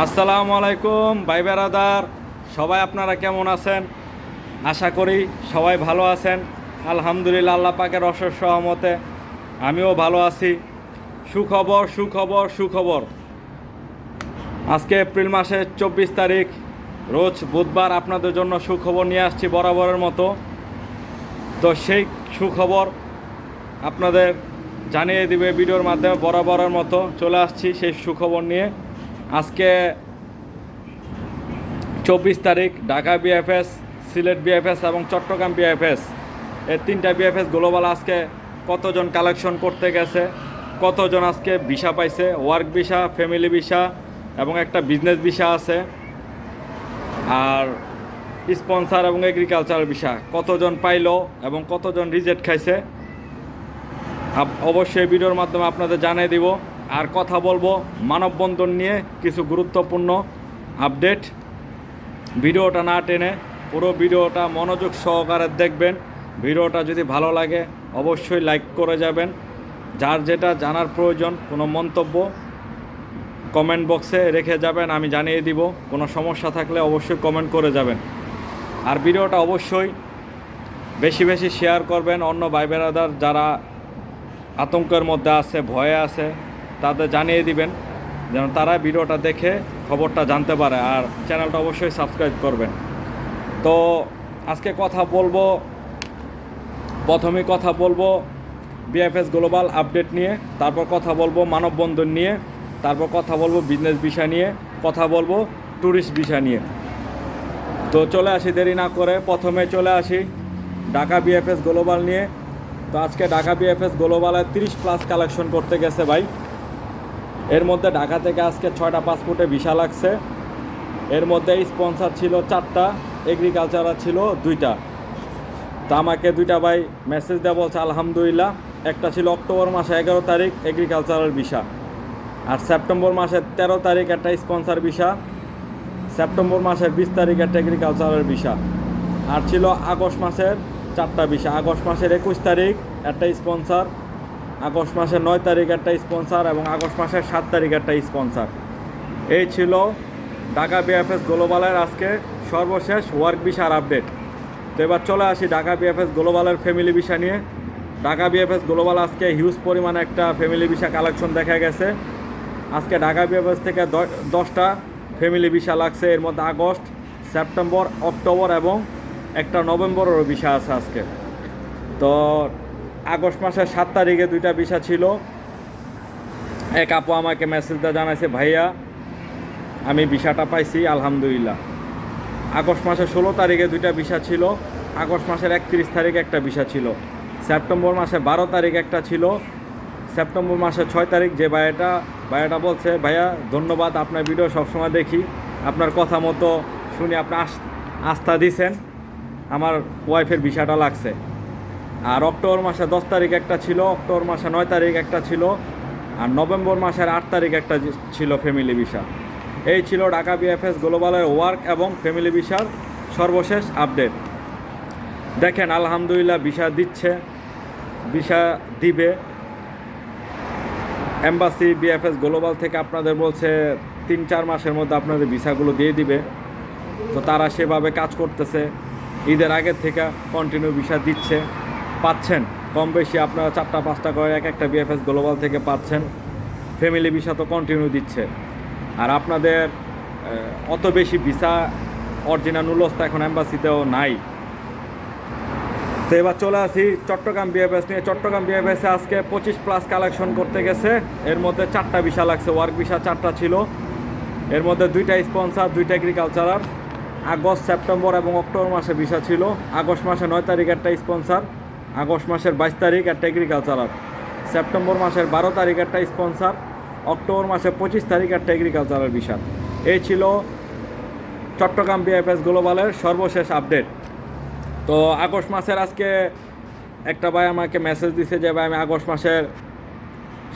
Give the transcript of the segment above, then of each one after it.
আসসালামু আলাইকুম ভাই বেরাদার, সবাই আপনারা কেমন আছেন? আশা করি সবাই ভালো আছেন। আলহামদুলিল্লাহ, আল্লাহ পাকের অশেষ সহমতে আমিও ভালো আছি। সুখবর সুখবর সুখবর, আজকে এপ্রিল মাসের 24 তারিখ, রোজ বুধবার আপনাদের জন্য সুখবর নিয়ে আসছি বরাবরের মতো। তো সেই সুখবর আপনাদের জানিয়ে দিবে ভিডিওর মাধ্যমে, বরাবরের মতো চলে আসছি সেই সুখবর নিয়ে। আজকে 24 তারিখ ঢাকা বিএফএস, সিলেট বিএফএস এবং চট্টগ্রাম বিএফএস, এই তিনটা বিএফএস গ্লোবাল আজকে কতজন কালেকশন করতে গেছে, কতজন আজকে ভিসা পাইছে, ওয়ার্ক ভিসা, ফ্যামিলি ভিসা এবং একটা বিজনেস ভিসা আছে, আর স্পন্সার এবং এগ্রিকালচার ভিসা কতজন পাইলো এবং কতজন রিজেক্ট খাইছে, অবশ্যই ভিডিওর মাধ্যমে আপনাদের জানিয়ে দিব। আর কথা বলবো মানববন্ধন নিয়ে কিছু গুরুত্বপূর্ণ আপডেট। ভিডিওটা না টেনে পুরো ভিডিওটা মনোযোগ সহকারে দেখবেন। ভিডিওটা যদি ভালো লাগে অবশ্যই লাইক করে যাবেন। যার যেটা জানার প্রয়োজন, কোনো মন্তব্য কমেন্ট বক্সে রেখে যাবেন, আমি জানিয়ে দিব। কোনো সমস্যা থাকলে অবশ্যই কমেন্ট করে যাবেন। আর ভিডিওটা অবশ্যই বেশি বেশি শেয়ার করবেন। অন্য ভাই বেরাদার যারা আতঙ্কের মধ্যে আছে, ভয়ে আছে, তাদের জানিয়ে দিবেন যেন তারা ভিডিওটা দেখে খবরটা জানতে পারে। আর চ্যানেলটা অবশ্যই সাবস্ক্রাইব করবেন। তো আজকে প্রথমেই কথা বলবো বিএফএস গ্লোবাল আপডেট নিয়ে, তারপর কথা বলবো মানববন্ধন নিয়ে, তারপর কথা বলবো বিজনেস ভিসা নিয়ে, কথা বলবো ট্যুরিস্ট ভিসা নিয়ে। তো চলে আসি দেরি না করে, প্রথমে চলে আসি ঢাকা বিএফএস গ্লোবাল নিয়ে। তো আজকে ঢাকা বিএফএস গ্লোবালে 30+ কালেকশন করতে গেছে ভাই। এর মধ্যে ঢাকা থেকে আজকে 6টা পাসপোর্টে ভিসা লাগছে। এর মধ্যে স্পন্সার ছিল 4টা, এগ্রিকালচারার ছিল 2টা। তো আমাকে 2টা ভাই মেসেজ দেওয়া বলছে, আলহামদুলিল্লাহ। একটা ছিল অক্টোবর মাসে 11 তারিখ এগ্রিকালচারাল ভিসা, আর সেপ্টেম্বর মাসের 13 তারিখ একটা স্পন্সার ভিসা, সেপ্টেম্বর মাসের 20 তারিখ একটা এগ্রিকালচারাল ভিসা। আর ছিল আগস্ট মাসের 4টা ভিসা, আগস্ট মাসের 21 তারিখ একটা স্পন্সার, আগস্ট মাসের 9 তারিখ একটা স্পন্সার এবং আগস্ট মাসের 7 তারিখ একটা স্পন্সার। এই ছিল ঢাকা বিএফএস গ্লোবালের আজকে সর্বশেষ ওয়ার্ক ভিসার আপডেট। তো এবার চলে আসি ঢাকা বিএফএস গ্লোবালের ফ্যামিলি ভিসা নিয়ে। ঢাকা বিএফএস গ্লোবাল আজকে হিউজ পরিমাণে একটা ফ্যামিলি ভিসা কালেকশন দেখা গেছে। আজকে ঢাকা বিএফএস থেকে 10টা ফ্যামিলি ভিসা লাগছে। এর মধ্যে আগস্ট, সেপ্টেম্বর, অক্টোবর এবং একটা নভেম্বরেরও ভিসা আছে আজকে। তো আগস্ট মাসের 7 তারিখে 2টা ভিসা ছিল। এক আপু আমাকে মেসেজটা জানাইছে, ভাইয়া আমি ভিসাটা পাইছি আলহামদুলিল্লাহ। আগস্ট মাসের 16 তারিখে 2টা ভিসা ছিল, আগস্ট মাসের 31 তারিখে একটা ভিসা ছিল, সেপ্টেম্বর মাসে 12 তারিখ একটা ছিল, সেপ্টেম্বর মাসের 6 তারিখ। যে ভাইয়াটা বলছে, ভাইয়া ধন্যবাদ, আপনার ভিডিও সবসময় দেখি, আপনার কথা মতো শুনে আপনি আস্থা দিছেন, আমার ওয়াইফের ভিসাটা লাগছে। আর অক্টোবর মাসে 10 তারিখ একটা ছিল, অক্টোবর মাসে 9 তারিখ একটা ছিল, আর নভেম্বর মাসের 8 তারিখ একটা ছিল ফ্যামিলি ভিসা। এই ছিল ঢাকা বিএফএস গ্লোবালের ওয়ার্ক এবং ফ্যামিলি ভিসার সর্বশেষ আপডেট। দেখেন আলহামদুলিল্লাহ ভিসা দিচ্ছে, ভিসা দিবে। এম্বাসি বিএফএস গ্লোবাল থেকে আপনাদের বলছে 3-4 মাসের মধ্যে আপনাদের ভিসাগুলো দিয়ে দিবে। তো তারা সেভাবে কাজ করতেছে। ঈদের আগের থেকে কন্টিনিউ ভিসা দিচ্ছে, পাচ্ছেন কম বেশি আপনারা 4টা-5টা করে এক একটা বিএফএস গ্লোবাল থেকে পাচ্ছেন। ফ্যামিলি ভিসা তো কন্টিনিউ দিচ্ছে। আর আপনাদের অত বেশি ভিসা অরিজিনাল নুলস্তা এখন এম্বাসিতেও নাই। তো এবার চলে আসি চট্টগ্রাম বিএফএস নিয়ে। চট্টগ্রাম বিএফএসে আজকে 25+ কালেকশন করতে গেছে। এর মধ্যে 4টা ভিসা লাগছে, ওয়ার্ক ভিসা 4টা ছিল। এর মধ্যে 2টা স্পন্সার, 2টা এগ্রিকালচারার। আগস্ট, সেপ্টেম্বর এবং অক্টোবর মাসে ভিসা ছিল। আগস্ট মাসে 9 তারিখ একটা স্পন্সার, আগস্ট মাসের 22 তারিখ একটা এগ্রিকালচারার, সেপ্টেম্বর মাসের 12 তারিখ একটা স্পন্সার, অক্টোবর মাসের 25 তারিখ একটা এগ্রিকালচারাল ভিসা। এই ছিল চট্টগ্রাম বিএফএস গ্লোবালের সর্বশেষ আপডেট। তো আগস্ট মাসের আজকে একটা ভাই আমাকে মেসেজ দিছে যে ভাই আমি আগস্ট মাসের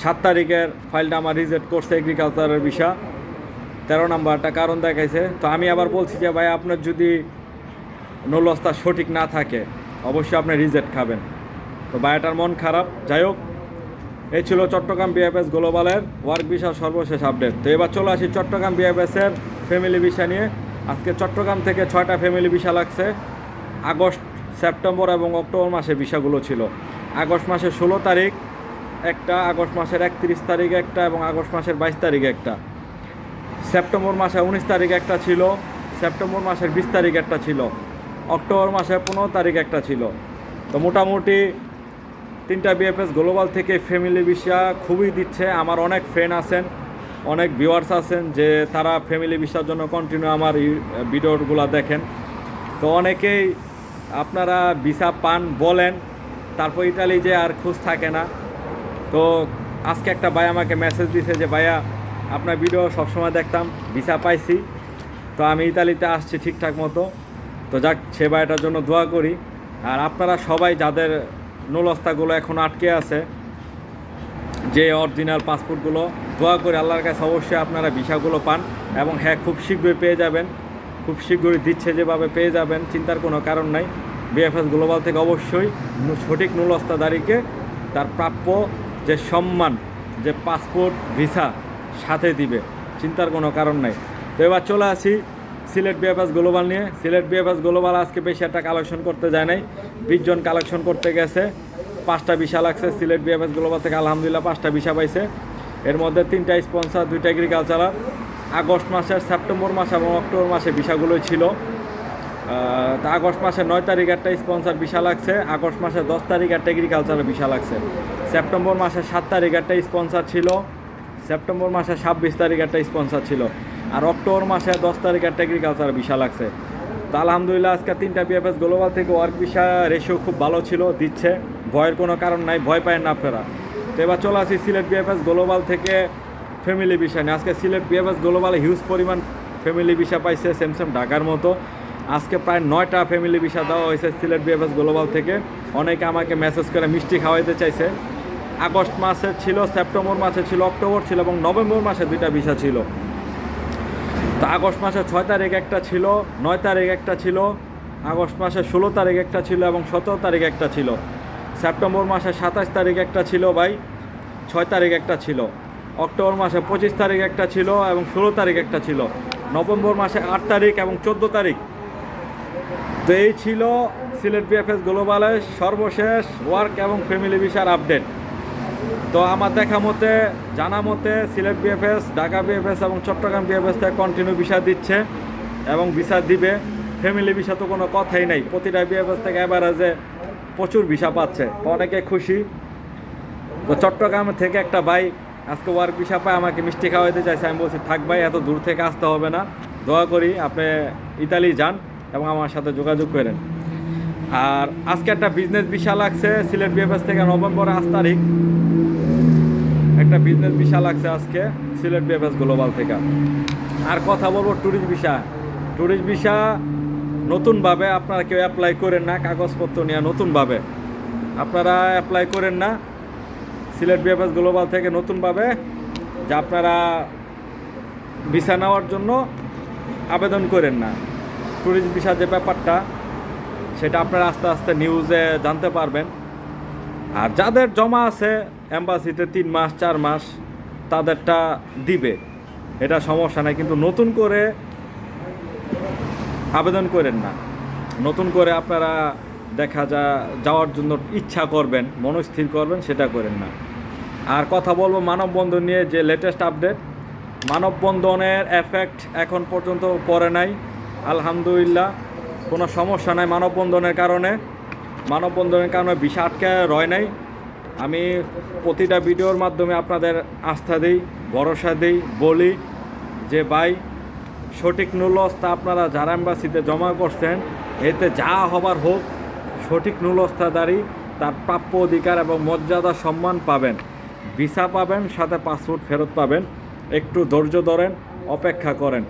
7 তারিখের ফাইলটা আমার রিজেক্ট করছে এগ্রিকালচারের ভিসা, 13 নাম্বারটা কারণ দেখাইছে। তো আমি আবার বলছি যে ভাই আপনার যদি নুলস্তা সঠিক না থাকে অবশ্যই আপনি রিজেক্ট খাবেন। তো ভাইটার মন খারাপ। যাই হোক, এই ছিল চট্টগ্রাম বিএফএস গ্লোবালের ওয়ার্ক ভিসার সর্বশেষ আপডেট। তো এবার চলে আসি চট্টগ্রাম বিএফএসের ফ্যামিলি ভিসা নিয়ে। আজকে চট্টগ্রাম থেকে 6টা ফ্যামিলি ভিসা লাগছে। আগস্ট, সেপ্টেম্বর এবং অক্টোবর মাসে ভিসাগুলো ছিল। আগস্ট মাসের 16 তারিখ একটা, আগস্ট মাসের 31 তারিখ একটা এবং আগস্ট মাসের 22 তারিখ একটা। সেপ্টেম্বর মাসে 19 তারিখ একটা ছিল, সেপ্টেম্বর মাসের 20 তারিখ একটা ছিল, অক্টোবর মাসের 15 তারিখ একটা ছিল। তো মোটামুটি 3টা বিএফএস গ্লোবাল থেকে ফ্যামিলি ভিসা খুবই দিচ্ছে। আমার অনেক ফ্রেন্ড আছেন, অনেক ভিউয়ার্স আছেন যে তারা ফ্যামিলি ভিসার জন্য কন্টিনিউ আমার ভিডিওগুলো দেখেন। তো অনেকেই আপনারা ভিসা পান বলেন, তারপর ইতালি যে আর খোঁজ থাকে না। তো আজকে একটা ভাই আমাকে মেসেজ দিয়েছে যে ভাইয়া আপনার ভিডিও সবসময় দেখতাম, ভিসা পাইছি, তো আমি ইতালিতে আসছি ঠিকঠাক মতো। তো যাক, সে ভাইটার জন্য দোয়া করি। আর আপনারা সবাই যাদের নুলস্তাগুলো এখন আটকে আছে, যে অরিজিনাল পাসপোর্টগুলো, দোয়া করে আল্লাহর কাছে অবশ্যই আপনারা ভিসাগুলো পান। এবং হ্যাঁ, খুব শীঘ্রই পেয়ে যাবেন, খুব শীঘ্রই দিচ্ছে যেভাবে পেয়ে যাবেন, চিন্তার কোনো কারণ নাই। বিএফএস গ্লোবাল থেকে অবশ্যই সঠিক নুলস্তাদারিকে তার প্রাপ্য যে সম্মান, যে পাসপোর্ট ভিসা সাথে দিবে, চিন্তার কোনো কারণ নাই। তো এবার চলে আসি সিলেট বিএফএস গ্লোবাল নিয়ে। সিলেট বিএফএস গ্লোবাল আজকে বেশি একটা কালেকশন করতে যায় নাই, 20 জন কালেকশন করতে গেছে। 5টা ভিসা লাগছে সিলেট বিএফএস গ্লোবাল থেকে, আলহামদুলিল্লাহ 5টা ভিসা পাইছে। এর মধ্যে 3টা স্পন্সর, 2টা এগ্রিকালচারাল। আগস্ট মাসের, সেপ্টেম্বর মাস এবং অক্টোবর মাসে ভিসাগুলোই ছিল। তা আগস্ট মাসের 9 তারিখ একটা স্পন্সর ভিসা লাগছে, আগস্ট মাসের 10 তারিখ একটা এগ্রিকালচারের ভিসা লাগছে। সেপ্টেম্বর মাসের 7 তারিখ একটা স্পন্সর ছিল, সেপ্টেম্বর মাসের 26 তারিখ একটা স্পন্সর ছিল। আর অক্টোবর মাসে 10 তারিখ একটা এগ্রিকালচার ভিসা লাগছে। তো আলহামদুলিল্লাহ আজকে 3টা বিএফএস গ্লোবাল থেকে ওয়ার্ক ভিসা রেশিও খুব ভালো ছিল, দিচ্ছে, ভয়ের কোনো কারণ নাই, ভয় পায় না আপনারা। তো এবার চলে আসি সিলেট বিএফএস গ্লোবাল থেকে ফ্যামিলি ভিসা নিয়ে। আজকে সিলেট বিএফএস গ্লোবালে হিউজ পরিমাণ ফ্যামিলি ভিসা পাইছে, সেম ঢাকার মতো। আজকে প্রায় 9টা ফ্যামিলি ভিসা দেওয়া হয়েছে সিলেট বিএফএস গ্লোবাল থেকে। অনেকে আমাকে মেসেজ করে মিষ্টি খাওয়াইতে চাইছে। আগস্ট মাসে ছিল, সেপ্টেম্বর মাসে ছিল, অক্টোবর ছিল এবং নভেম্বর মাসে 2টা ভিসা ছিল। তো আগস্ট মাসে 6 তারিখ একটা ছিল, 9 তারিখ একটা ছিল, আগস্ট মাসে 16 তারিখ একটা ছিল এবং 17 তারিখ একটা ছিল। সেপ্টেম্বর মাসে 27 তারিখ একটা ছিল ভাই, 6 তারিখ একটা ছিল। অক্টোবর মাসে 25 তারিখ একটা ছিল এবং 16 তারিখ একটা ছিল। নভেম্বর মাসে 8 তারিখ এবং 14 তারিখ। তো এই ছিল সিলেট বিএফএস গ্লোবালের সর্বশেষ ওয়ার্ক এবং ফ্যামিলি ভিসার আপডেট। তো আমার দেখা মতে, জানা মতে সিলেট বিএফএস, ঢাকা বিএফএস এবং চট্টগ্রাম বিএফএস থেকে কন্টিনিউ ভিসা দিচ্ছে এবং ভিসা দিবে। ফ্যামিলি ভিসা তো কোনো কথাই নাই, প্রতিটা বিএফএস থেকে এভারেজে প্রচুর ভিসা পাচ্ছে, তো অনেকে খুশি। তো চট্টগ্রাম থেকে একটা ভাই আজকে ওয়ার্ক ভিসা পায়, আমাকে মিষ্টি খাওয়াইতে চাইছে। আমি বলছি থাক ভাই, এত দূর থেকে আসতে হবে না, দোয়া করি আপনি ইতালি যান এবং আমার সাথে যোগাযোগ করেন। আর আজকে একটা বিজনেস ভিসা লাগছে সিলেট বিএফএস থেকে, নভেম্বর 8 তারিখ একটা বিজনেস ভিসা লাগছে আজকে সিলেট বিএফএস গ্লোবাল থেকে। আর কথা বলবো ট্যুরিস্ট ভিসা। ট্যুরিস্ট ভিসা নতুনভাবে আপনারা কেউ অ্যাপ্লাই করেন না, কাগজপত্র নিয়ে নতুনভাবে আপনারা অ্যাপ্লাই করেন না সিলেট বিএফএস গ্লোবাল থেকে নতুনভাবে, যে আপনারা ভিসা নেওয়ার জন্য আবেদন করেন না। ট্যুরিস্ট ভিসা যে ব্যাপারটা, সেটা আপনারা আস্তে আস্তে নিউজে জানতে পারবেন। আর যাদের জমা আছে এম্বাসিতে 3 মাস 4 মাস, তাদেরটা দিবে, এটা সমস্যা নাই। কিন্তু নতুন করে আবেদন করেন না, নতুন করে আপনারা যাওয়ার জন্য ইচ্ছা করবেন, মনস্থির করবেন, সেটা করেন না। আর কথা বলবো মানববন্ধন নিয়ে, যে লেটেস্ট আপডেট। মানববন্ধনের এফেক্ট এখন পর্যন্ত পড়ে নাই, আলহামদুলিল্লাহ কোনো সমস্যা নাই মানববন্ধনের কারণে। মানববন্ধনের কারণে ভিসা আটকে রয় নাই। আমি প্রতিটা ভিডিওর মাধ্যমে আপনাদের আস্থা দিই, ভরসা দিই, বলি যে ভাই সঠিক নুলস্তা আপনারা যারা এম্বাসিতে জমা করছেন, এতে যা হবার হোক, সঠিক নুলস্তাদারি তার প্রাপ্য অধিকার এবং মর্যাদা সম্মান পাবেন, ভিসা পাবেন, সাথে পাসপোর্ট ফেরত পাবেন। একটু ধৈর্য ধরেন, অপেক্ষা করেন।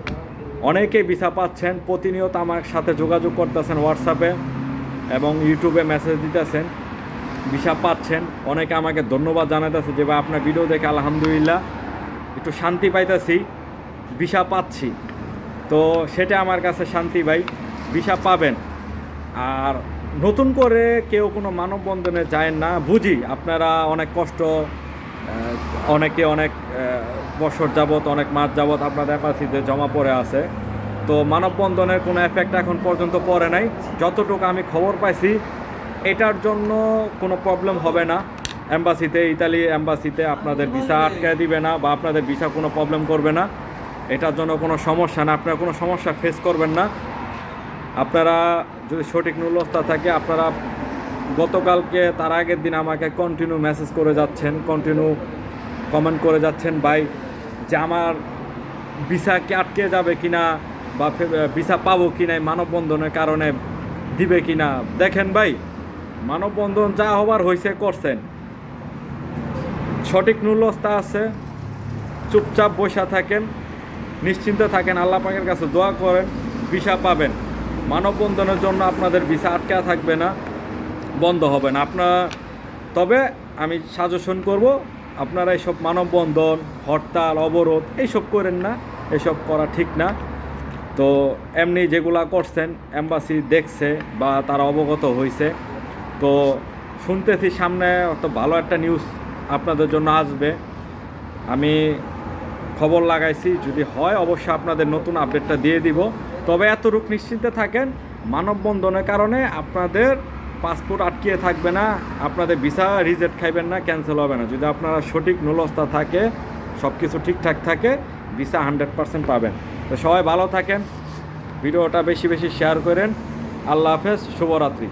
অনেকেই ভিসা পাচ্ছেন, প্রতিনিয়ত আমার সাথে যোগাযোগ করতেছেন হোয়াটসঅ্যাপে এবং ইউটিউবে মেসেজ দিতেছেন, ভিসা পাচ্ছেন। অনেকে আমাকে ধন্যবাদ জানাতেছে যে ভাই আপনার ভিডিও দেখে আলহামদুলিল্লাহ একটু শান্তি পাইতেছি, ভিসা পাচ্ছি। তো সেটা আমার কাছে শান্তি ভাই, ভিসা পাবেন। আর নতুন করে কেউ কোনো মানববন্ধনে যায় না, বুঝি আপনারা অনেক কষ্ট অনেকে অনেক বছর যাবত, অনেক মাস যাবত আপনাদের অ্যাম্বাসিতে জমা পড়ে আছে। তো মানববন্ধনের কোনো এফেক্ট এখন পর্যন্ত পড়ে নাই। যতটুকু আমি খবর পাইছি এটার জন্য কোনো প্রবলেম হবে না। অ্যাম্বাসিতে, ইতালি অ্যাম্বাসিতে আপনাদের ভিসা আটকে দিবে না বা আপনাদের ভিসা কোনো প্রবলেম করবে না। এটার জন্য কোনো সমস্যা না, আপনারা কোনো সমস্যা ফেস করবেন না। আপনারা যদি সঠিক নুলস্থা থাকে, আপনারা গতকালকে তার আগের দিন আমাকে কন্টিনিউ মেসেজ করে যাচ্ছেন, কন্টিনিউ কমেন্ট করে যাচ্ছেন ভাই যে আমার ভিসা কি আটকে যাবে কিনা বা ভিসা পাবো কি না, মানববন্ধনের কারণে দিবে কি না। দেখেন ভাই, মানববন্ধন যা হবার হয়েছে করছেন, সঠিক নুলস্থা আছে, চুপচাপ বসা থাকেন, নিশ্চিন্তে থাকেন, আল্লাহ পাকের কাছে দোয়া করেন, ভিসা পাবেন। মানববন্ধনের জন্য আপনাদের ভিসা আটকে থাকবে না, বন্ধ হবে না। তবে আমি সাজেশন করব, আপনারা এইসব মানববন্ধন, হরতাল, অবরোধ এইসব করেন না, এসব করা ঠিক না। তো এমনি যেগুলা করছেন এম্বাসি দেখছে বা তারা অবগত হয়েছে। তো শুনতেছি সামনে অত ভালো একটা নিউজ আপনাদের জন্য আসবে, আমি খবর লাগাইছি, যদি হয় অবশ্যই আপনাদের নতুন আপডেটটা দিয়ে দিব। তবে এতটুকু নিশ্চিন্তে থাকেন, মানববন্ধনের কারণে আপনাদের পাসপোর্ট আটকিয়ে থাকবে না, আপনাদের ভিসা রিজেক্ট খাইবেন না, ক্যান্সেল হবে না। যদি আপনারা সঠিক নুলস্থা থাকে, সব কিছু ঠিকঠাক থাকে, ভিসা 100% পাবেন। তো সবাই ভালো থাকেন, ভিডিওটা বেশি বেশি শেয়ার করেন। আল্লাহ হাফেজ, শুভরাত্রি।